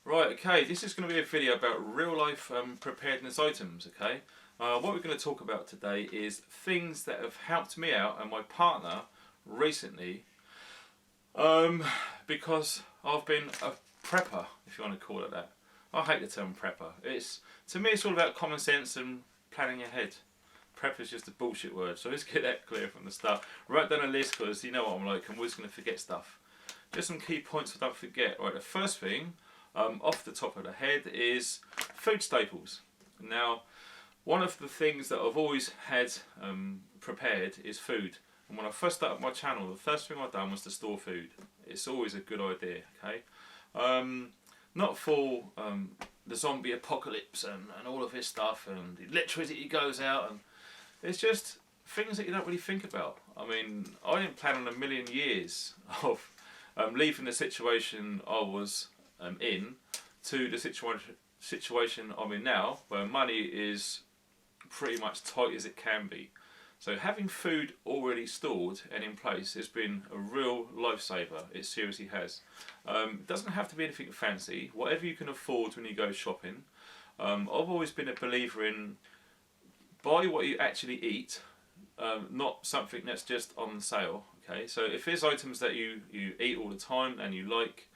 Right, okay, this is going to be a video about real life preparedness items, okay? What we're going to talk about today is things that have helped me out and my partner recently because I've been a prepper, if you want to call it that. I hate the term prepper. To me it's all about common sense and planning ahead. Prep is just a bullshit word, so let's get that clear from the start. Write down a list because you know what I'm like, I'm always going to forget stuff. Just some key points I don't forget. Right, the first thing off the top of the head is food staples. Now, one of the things that I've always had prepared is food. And when I first started my channel, the first thing I've done was to store food. It's always a good idea, okay? Not for the zombie apocalypse and all of this stuff, and the electricity goes out, and it's just things that you don't really think about. I mean, I didn't plan on a million years of leaving the situation I was in to the situation I'm in now, where money is pretty much tight as it can be. So having food already stored and in place has been a real lifesaver. It seriously has. It doesn't have to be anything fancy. Whatever you can afford when you go shopping. I've always been a believer in buy what you actually eat, not something that's just on sale. Okay, so if there's items that you eat all the time and you like,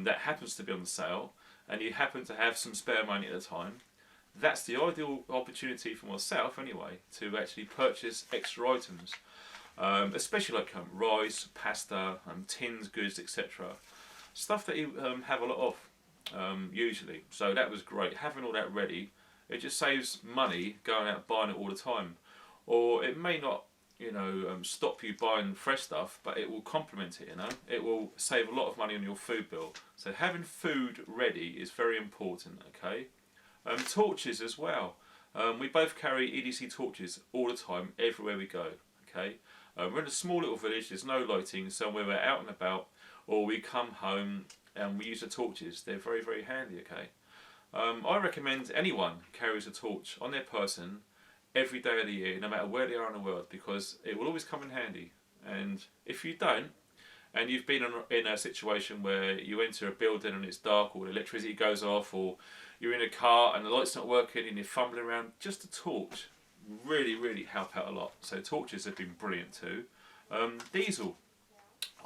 that happens to be on sale, and you happen to have some spare money at the time, that's the ideal opportunity for myself anyway to actually purchase extra items, especially like rice, pasta, tins, goods, etc. Stuff that you have a lot of usually. So that was great. Having all that ready, it just saves money going out buying it all the time. Or it may not, stop you buying fresh stuff, but it will complement it. It will save a lot of money on your food bill. So having food ready is very important. Okay. Torches as well. We both carry EDC torches all the time, everywhere we go. Okay, we're in a small little village. There's no lighting, so when we're out and about, or we come home and we use the torches, they're very, very handy. Okay, I recommend anyone carries a torch on their person every day of the year, no matter where they are in the world, because it will always come in handy. And if you don't, and you've been in a situation where you enter a building and it's dark, or the electricity goes off, or you're in a car and the light's not working and you're fumbling around, just a torch really, really help out a lot. So torches have been brilliant too. Diesel.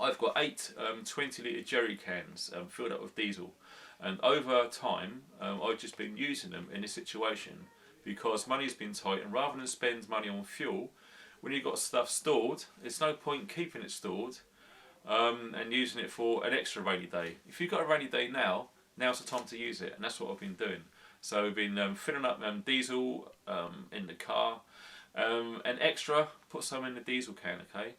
I've got 8 20-litre jerry cans filled up with diesel, and over time I've just been using them in this situation because money's been tight, and rather than spend money on fuel, when you've got stuff stored, there's no point keeping it stored and using it for an extra rainy day. If you've got a rainy day now's the time to use it, and that's what I've been doing. So I've been filling up diesel in the car, and extra, put some in the diesel can, okay?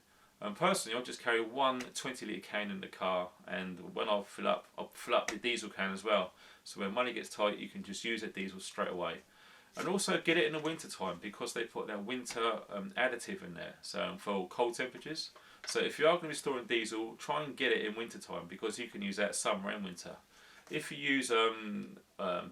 Personally, I'll just carry one 20-litre can in the car, and when I'll fill up the diesel can as well. So when money gets tight, you can just use the diesel straight away. And also get it in the winter time, because they put their winter additive in there, so for cold temperatures. So if you are going to be storing diesel, try and get it in winter time, because you can use that summer and winter. If you use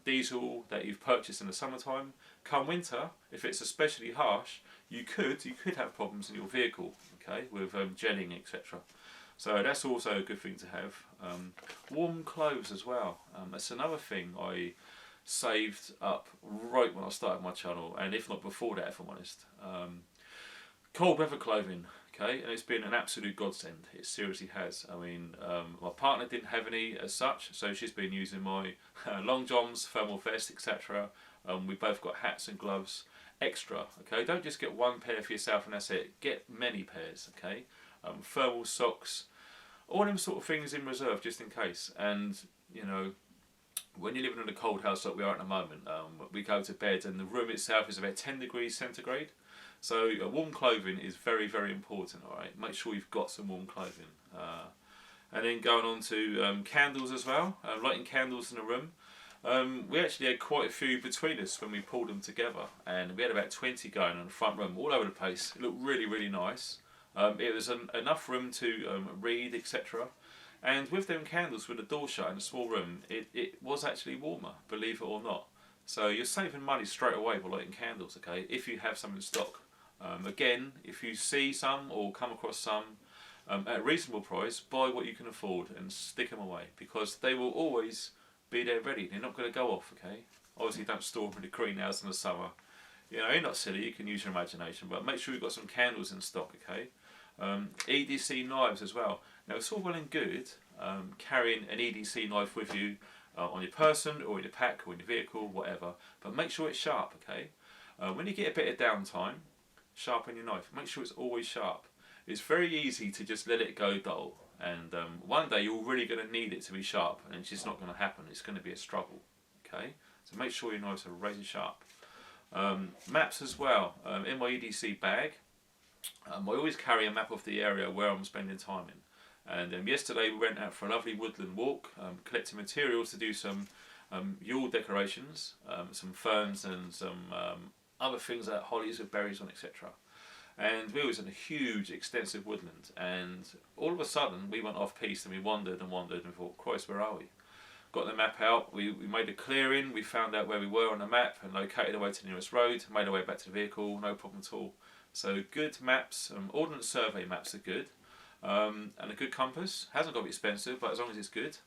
diesel that you've purchased in the summertime, come winter, if it's especially harsh, you could have problems in your vehicle, okay, with gelling, etc. So that's also a good thing to have. Warm clothes as well. That's another thing I saved up right when I started my channel, and if not before that, if I'm honest. Cold weather clothing. Okay, and it's been an absolute godsend. It seriously has. I mean, my partner didn't have any as such, so she's been using my long johns, thermal vest, etc. We both got hats and gloves extra. Okay, don't just get one pair for yourself and that's it. Get many pairs. Okay, thermal socks, all them sort of things in reserve just in case. And when you're living in a cold house like we are at the moment, we go to bed and the room itself is about 10 degrees centigrade. So warm clothing is very, very important. All right, make sure you've got some warm clothing. And then going on to candles as well, lighting candles in a room. We actually had quite a few between us when we pulled them together, and we had about 20 going in the front room, all over the place. It looked really, really nice. It was enough room to read, etc. And with them candles, with the door shut in a small room, it was actually warmer, believe it or not. So you're saving money straight away by lighting candles, okay, if you have some in stock. Again, if you see some or come across some at a reasonable price, buy what you can afford and stick them away, because they will always be there ready. They're not going to go off, okay? Obviously don't store them in the greenhouse in the summer. You know, you're not silly, you can use your imagination, but make sure you've got some candles in stock, okay? EDC knives as well. Now it's all well and good carrying an EDC knife with you on your person or in your pack or in your vehicle, whatever, but make sure it's sharp, okay? When you get a bit of downtime, sharpen your knife. Make sure it's always sharp. It's very easy to just let it go dull, and one day you're really going to need it to be sharp, and it's just not going to happen. It's going to be a struggle, okay? So make sure your knives are razor sharp. Maps as well. In my EDC bag, I always carry a map of the area where I'm spending time in. And yesterday we went out for a lovely woodland walk, collecting materials to do some Yule decorations, some ferns and some other things like hollies with berries on, etc. And we was in a huge, extensive woodland, and all of a sudden we went off piste and we wandered and thought, Christ, where are we? Got the map out, we made a clearing, we found out where we were on the map and located our way to the nearest road, made our way back to the vehicle, no problem at all. So good maps, ordnance survey maps are good, and a good compass. Hasn't got to be expensive, but as long as it's good.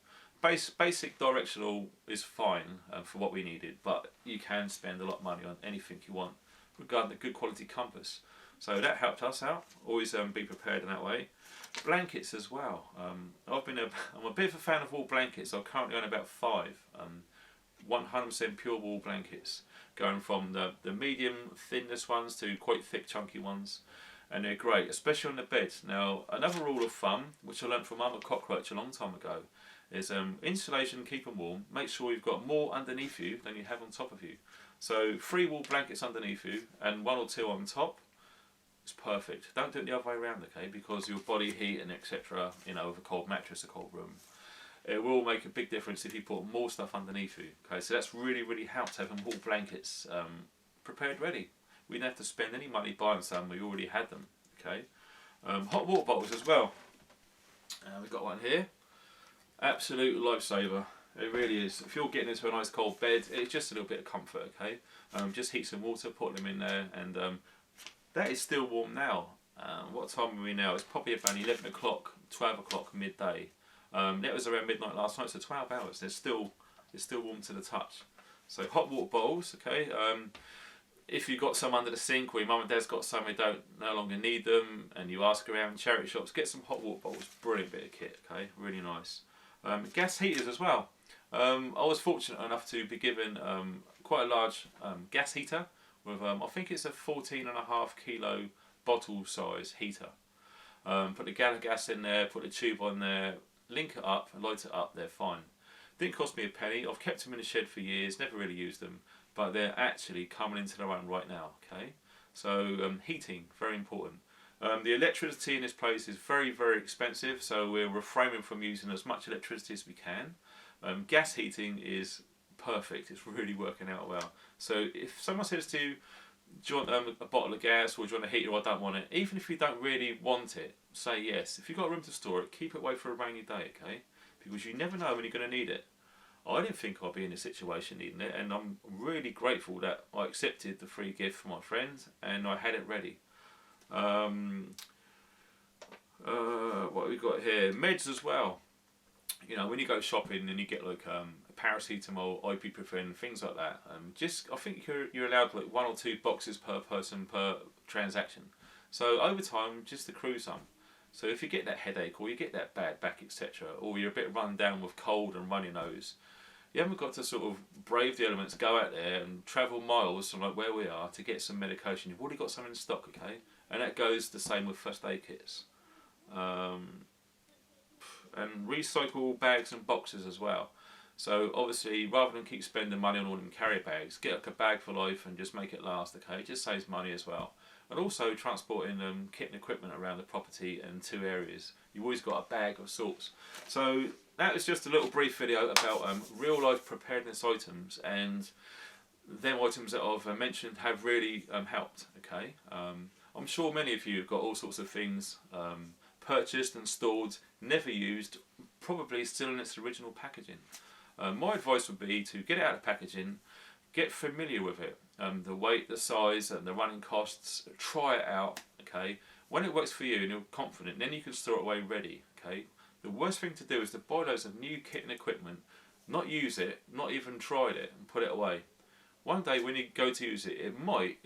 Basic directional is fine for what we needed, but you can spend a lot of money on anything you want regarding a good quality compass. So that helped us out. Always be prepared in that way. Blankets as well. I'm a bit of a fan of wool blankets. I'm currently on about 5 100% pure wool blankets, going from the medium thinness ones to quite thick chunky ones, and they're great, especially on the bed. Now another rule of thumb, which I learned from Mama Cockroach a long time ago, is insulation, keep them warm. Make sure you've got more underneath you than you have on top of you. So 3 wool blankets underneath you and 1 or 2 on top. It's perfect. Don't do it the other way around, okay? Because your body heat and etc. You know, with a cold mattress, a cold room, it will make a big difference if you put more stuff underneath you. Okay, so that's really helped having wool blankets prepared ready. We didn't have to spend any money buying some. We already had them. Okay, hot water bottles as well. We've got one here. Absolute lifesaver. It really is. If you're getting into a nice cold bed, it's just a little bit of comfort. Okay, just heat some water, put them in there, and that is still warm now. What time are we now? It's probably about 11 o'clock, 12 o'clock midday. That was around midnight last night, so 12 hours. It's still warm to the touch. So hot water bowls, okay. If you've got some under the sink, or your mum and dad's got some, they no longer need them, and you ask around charity shops, get some hot water bowls. Brilliant bit of kit, okay, really nice. Gas heaters as well. I was fortunate enough to be given quite a large gas heater with I think it's a 14.5 kilo bottle size heater. Put the gallon of gas in there, put the tube on there, link it up and light it up, they're fine. Didn't cost me a penny. I've kept them in the shed for years, never really used them, but they're actually coming into their own right now, okay? So heating, very important. The electricity in this place is very expensive, so we're refraining from using as much electricity as we can. Gas heating is perfect, it's really working out well. So if someone says to you, do you want a bottle of gas, or do you want a heater, or I don't want it, even if you don't really want it, say yes. If you've got room to store it, keep it away for a rainy day, okay? Because you never know when you're going to need it. I didn't think I'd be in a situation needing it, and I'm really grateful that I accepted the free gift from my friend and I had it ready. What have we got here? Meds as well. You know, when you go shopping and you get like paracetamol, ibuprofen, things like that. I think you're allowed like 1 or 2 boxes per person per transaction. So over time, just accrue some. So if you get that headache, or you get that bad back, etc., or you're a bit run down with cold and runny nose, you haven't got to sort of brave the elements, go out there and travel miles from like where we are to get some medication. You've already got some in stock, okay? And that goes the same with first aid kits. And recycle bags and boxes as well. So obviously, rather than keep spending money on all them carrier bags, get like a bag for life and just make it last, okay? It just saves money as well. And also transporting kit and equipment around the property in 2 areas. You've always got a bag of sorts. So that was just a little brief video about real life preparedness items, and them items that I've mentioned have really helped, okay? I'm sure many of you have got all sorts of things purchased and stored, never used, probably still in its original packaging. My advice would be to get it out of packaging, get familiar with it, the weight, the size and the running costs, try it out, okay? When it works for you and you're confident, then you can store it away ready, okay? The worst thing to do is to buy loads of new kit and equipment, not use it, not even tried it, and put it away. One day when you go to use it, it might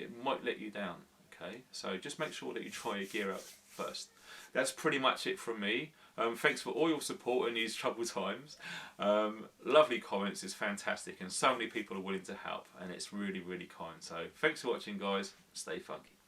let you down. Okay, so just make sure that you try your gear out first. That's pretty much it from me. Thanks for all your support in these troubled times. Lovely comments, it's fantastic, and so many people are willing to help, and it's really, really kind. So thanks for watching, guys. Stay funky.